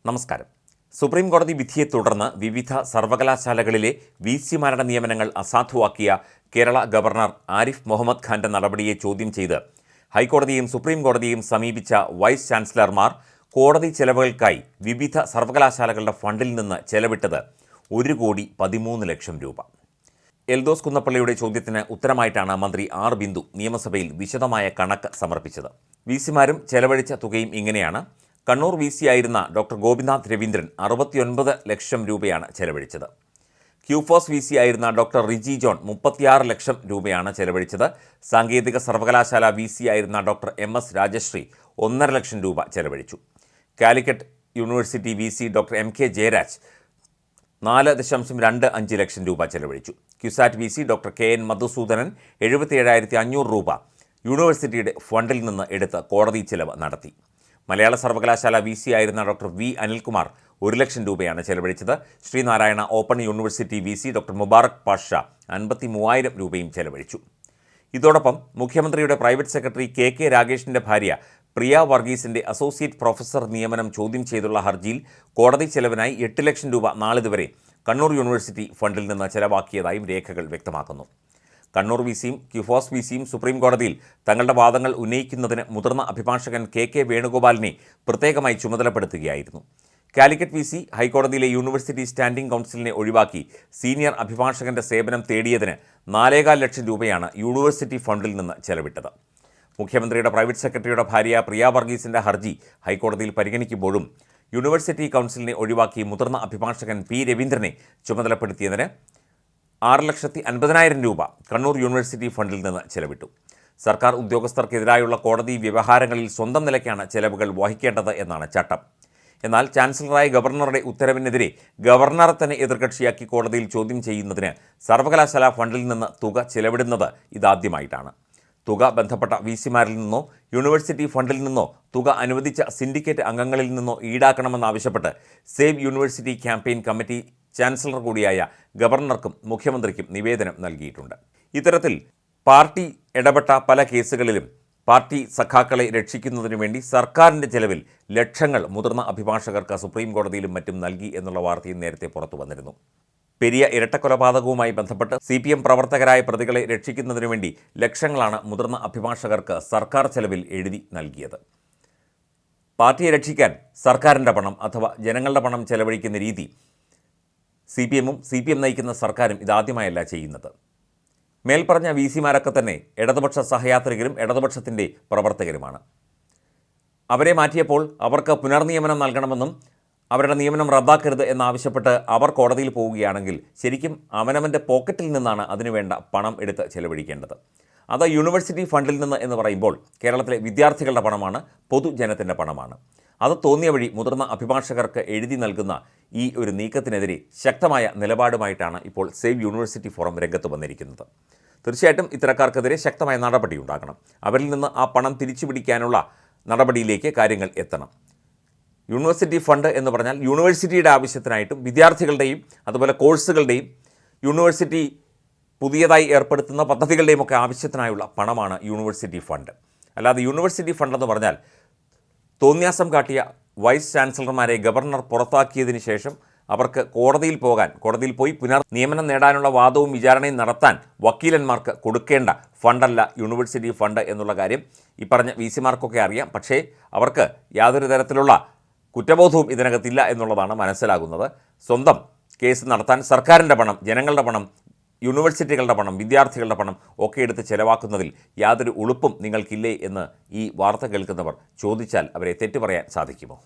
നമസ്കാരം. സുപ്രീം കോടതി വിധിയെ തുടർന്ന് വിവിധ സർവകലാശാലകളിലെ വിസിമാരുടെ നിയമനങ്ങൾ അസാധുവാക്കിയ കേരള ഗവർണർ ആരിഫ് മുഹമ്മദ് ഖാന്റെ നടപടിയെ ചോദ്യം ചെയ്ത് ഹൈക്കോടതിയും സുപ്രീം കോടതിയും സമീപിച്ച വൈസ് ചാൻസലർമാർ കോടതി ചെലവുകൾക്കായി വിവിധ സർവകലാശാലകളുടെ ഫണ്ടിൽ നിന്ന് ചെലവിട്ടത് 1,13,00,000 രൂപ. എൽദോസ് കുന്നപ്പള്ളിയുടെ ചോദ്യത്തിന് ഉത്തരമായിട്ടാണ് മന്ത്രി ആർ ബിന്ദു നിയമസഭയിൽ വിശദമായ കണക്ക് സമർപ്പിച്ചത്. വിസിമാരും ചെലവഴിച്ച തുകയും ഇങ്ങനെയാണ്. കണ്ണൂർ വിസി ആയിരുന്ന ഡോക്ടർ ഗോപിനാഥ് രവീന്ദ്രൻ 69 ലക്ഷം രൂപയാണ് ചെലവഴിച്ചത്. ക്യൂഫോസ് വിസി ആയിരുന്ന ഡോക്ടർ റിജി ജോൺ 36 ലക്ഷം രൂപയാണ് ചെലവഴിച്ചത്. സാങ്കേതിക സർവകലാശാല വിസി ആയിരുന്ന ഡോക്ടർ MS രാജശ്രീ 1.5 ലക്ഷം രൂപ ചെലവഴിച്ചു. Calicut university VC doctor MK Jayaraj 4.25 ലക്ഷം രൂപ ചെലവഴിച്ചു. CUSAT VC doctor KN Madhusoodanan 77,500 രൂപ യൂണിവേഴ്സിറ്റിയുടെ ഫണ്ടിൽ നിന്ന് എടുത്ത് കോടതി ചെലവ് നടത്തി. മലയാള സർവകലാശാല വിസി ആയിരുന്ന ഡോക്ടർ V അനിൽകുമാർ 1 ലക്ഷം രൂപയാണ് ചെലവഴിച്ചത്. Sreenarayana open university VC doctor Mubarak Pasha 53,000 രൂപയും ചെലവഴിച്ചു. ഇതോടൊപ്പം മുഖ്യമന്ത്രിയുടെ പ്രൈവറ്റ് സെക്രട്ടറി KK രാഗേഷിൻ്റെ ഭാര്യ പ്രിയ വർഗീസിൻ്റെ അസോസിയേറ്റ് പ്രൊഫസർ നിയമനം ചോദ്യം ചെയ്തുള്ള ഹർജിയിൽ കോടതി ചെലവിനായി 8 ലക്ഷം രൂപ നാളിതുവരെ കണ്ണൂർ യൂണിവേഴ്സിറ്റി ഫണ്ടിൽ നിന്ന് ചെലവാക്കിയതായും രേഖകൾ വ്യക്തമാക്കുന്നു. കണ്ണൂർ വിസിയും ക്യൂഫോസ് വിസിയും സുപ്രീം കോടതിയിൽ തങ്ങളുടെ വാദങ്ങൾ ഉന്നയിക്കുന്നതിന് മുതിർന്ന അഭിഭാഷകൻ KK വേണുഗോപാലിനെ പ്രത്യേകമായി ചുമതലപ്പെടുത്തുകയായിരുന്നു. കാലിക്കറ്റ് വിസി ഹൈക്കോടതിയിലെ യൂണിവേഴ്സിറ്റി സ്റ്റാൻഡിംഗ് കൗൺസിലിനെ ഒഴിവാക്കി സീനിയർ അഭിഭാഷകന്റെ സേവനം തേടിയതിന് 4.25 ലക്ഷം രൂപയാണ് യൂണിവേഴ്സിറ്റി ഫണ്ടിൽ നിന്ന് ചെലവിട്ടത്. മുഖ്യമന്ത്രിയുടെ പ്രൈവറ്റ് സെക്രട്ടറിയുടെ ഭാര്യ പ്രിയ വർഗീസിന്റെ ഹർജി ഹൈക്കോടതിയിൽ പരിഗണിക്കുമ്പോഴും യൂണിവേഴ്സിറ്റി കൗൺസിലിനെ ഒഴിവാക്കി മുതിർന്ന അഭിഭാഷകൻ P രവീന്ദ്രനെ ചുമതലപ്പെടുത്തിയതിന് 6,50,000 രൂപ കണ്ണൂർ യൂണിവേഴ്സിറ്റി ഫണ്ടിൽ നിന്ന് ചെലവിട്ടു. സർക്കാർ ഉദ്യോഗസ്ഥർക്കെതിരായുള്ള കോടതി വ്യവഹാരങ്ങളിൽ സ്വന്തം നിലയ്ക്കാണ് ചെലവുകൾ വഹിക്കേണ്ടത് എന്നാണ് ചട്ടം. എന്നാൽ ചാൻസലറായ ഗവർണറുടെ ഉത്തരവിനെതിരെ ഗവർണറെ തന്നെ എതിർകക്ഷിയാക്കി കോടതിയിൽ ചോദ്യം ചെയ്യുന്നതിന് സർവകലാശാല ഫണ്ടിൽ നിന്ന് തുക ചെലവിടുന്നത് ഇതാദ്യമായിട്ടാണ്. തുക ബന്ധപ്പെട്ട വിസിമാരിൽ നിന്നോ യൂണിവേഴ്സിറ്റി ഫണ്ടിൽ നിന്നോ തുക അനുവദിച്ച സിൻഡിക്കേറ്റ് അംഗങ്ങളിൽ നിന്നോ ഈടാക്കണമെന്നാവശ്യപ്പെട്ട് save university campaign committee chancellor കൂടിയായ ഗവർണർക്കും മുഖ്യമന്ത്രിക്കും നിവേദനം നൽകിയിട്ടുണ്ട്. ഇത്തരത്തിൽ പാർട്ടി ഇടപെട്ട പല കേസുകളിലും പാർട്ടി സഖാക്കളെ രക്ഷിക്കുന്നതിനു വേണ്ടി സർക്കാരിൻ്റെ ചെലവിൽ ലക്ഷങ്ങൾ മുതിർന്ന അഭിഭാഷകർക്ക് സുപ്രീം കോടതിയിലും മറ്റും നൽകി എന്നുള്ള വാർത്തയും നേരത്തെ പുറത്തു വന്നിരുന്നു. പെരിയ ഇരട്ടക്കൊലപാതകവുമായി ബന്ധപ്പെട്ട് CPM പ്രവർത്തകരായ പ്രതികളെ രക്ഷിക്കുന്നതിനു വേണ്ടി ലക്ഷങ്ങളാണ് മുതിർന്ന അഭിഭാഷകർക്ക് സർക്കാർ ചെലവിൽ എഴുതി നൽകിയത്. പാർട്ടിയെ രക്ഷിക്കാൻ സർക്കാരിൻ്റെ പണം അഥവാ ജനങ്ങളുടെ പണം ചെലവഴിക്കുന്ന രീതി CPM നയിക്കുന്ന സർക്കാരും ഇതാദ്യമായല്ല ചെയ്യുന്നത്. മേൽപ്പറഞ്ഞ വിസിമാരൊക്കെ തന്നെ ഇടതുപക്ഷ സഹയാത്രികരും ഇടതുപക്ഷത്തിൻ്റെ പ്രവർത്തകരുമാണ്. അവരെ മാറ്റിയപ്പോൾ അവർക്ക് പുനർനിയമനം നൽകണമെന്നും അവരുടെ നിയമനം റദ്ദാക്കരുത് എന്നാവശ്യപ്പെട്ട് അവർ കോടതിയിൽ പോവുകയാണെങ്കിൽ ശരിക്കും അവനവൻ്റെ പോക്കറ്റിൽ നിന്നാണ് അതിനുവേണ്ട പണം എടുത്ത് ചെലവഴിക്കേണ്ടത്. അത് യൂണിവേഴ്സിറ്റി ഫണ്ടിൽ നിന്ന് എന്ന് പറയുമ്പോൾ കേരളത്തിലെ വിദ്യാർത്ഥികളുടെ പണമാണ്, പൊതുജനത്തിൻ്റെ പണമാണ്. അത് തോന്നിയ വഴി മുതിർന്ന അഭിഭാഷകർക്ക് എഴുതി നൽകുന്ന ഈ ഒരു നീക്കത്തിനെതിരെ ശക്തമായ നിലപാടുമായിട്ടാണ് ഇപ്പോൾ സേവ് യൂണിവേഴ്സിറ്റി ഫോറം രംഗത്ത് വന്നിരിക്കുന്നത്. തീർച്ചയായിട്ടും ഇത്തരക്കാർക്കെതിരെ ശക്തമായ നടപടി ഉണ്ടാകണം. അവരിൽ നിന്ന് ആ പണം തിരിച്ചു പിടിക്കാനുള്ള നടപടിയിലേക്ക് കാര്യങ്ങൾ എത്തണം. യൂണിവേഴ്സിറ്റി ഫണ്ട് എന്ന് പറഞ്ഞാൽ യൂണിവേഴ്സിറ്റിയുടെ ആവശ്യത്തിനായിട്ടും വിദ്യാർത്ഥികളുടെയും അതുപോലെ കോഴ്സുകളുടെയും യൂണിവേഴ്സിറ്റി പുതിയതായി ഏർപ്പെടുത്തുന്ന പദ്ധതികളുടെയും ഒക്കെ ആവശ്യത്തിനായുള്ള പണമാണ് യൂണിവേഴ്സിറ്റി ഫണ്ട്. അല്ലാതെ യൂണിവേഴ്സിറ്റി ഫണ്ടെന്ന് പറഞ്ഞാൽ തോന്നിയാസം കാട്ടിയ വൈസ് ചാൻസലർമാരെ ഗവർണർ പുറത്താക്കിയതിന് ശേഷം അവർക്ക് കോടതിയിൽ പോയി പുനർനിയമനം നേടാനുള്ള വാദവും വിചാരണയും നടത്താൻ വക്കീലന്മാർക്ക് കൊടുക്കേണ്ട ഫണ്ടല്ല യൂണിവേഴ്സിറ്റി ഫണ്ട് എന്നുള്ള കാര്യം ഈ പറഞ്ഞ വിസിമാർക്കൊക്കെ അറിയാം. പക്ഷേ അവർക്ക് യാതൊരു തരത്തിലുള്ള കുറ്റബോധവും ഇതിനകത്തില്ല എന്നുള്ളതാണ് മനസ്സിലാകുന്നത്. സ്വന്തം കേസ് നടത്താൻ സർക്കാരിൻ്റെ പണം, ജനങ്ങളുടെ പണം, യൂണിവേഴ്സിറ്റികളുടെ പണം, വിദ്യാർത്ഥികളുടെ പണം ഒക്കെ എടുത്ത് ചെലവാക്കുന്നതിൽ യാതൊരു ഉളുപ്പും നിങ്ങൾക്കില്ലേ എന്ന് ഈ വാർത്ത കേൾക്കുന്നവർ ചോദിച്ചാൽ അവരെ തെറ്റു പറയാൻ സാധിക്കുമോ?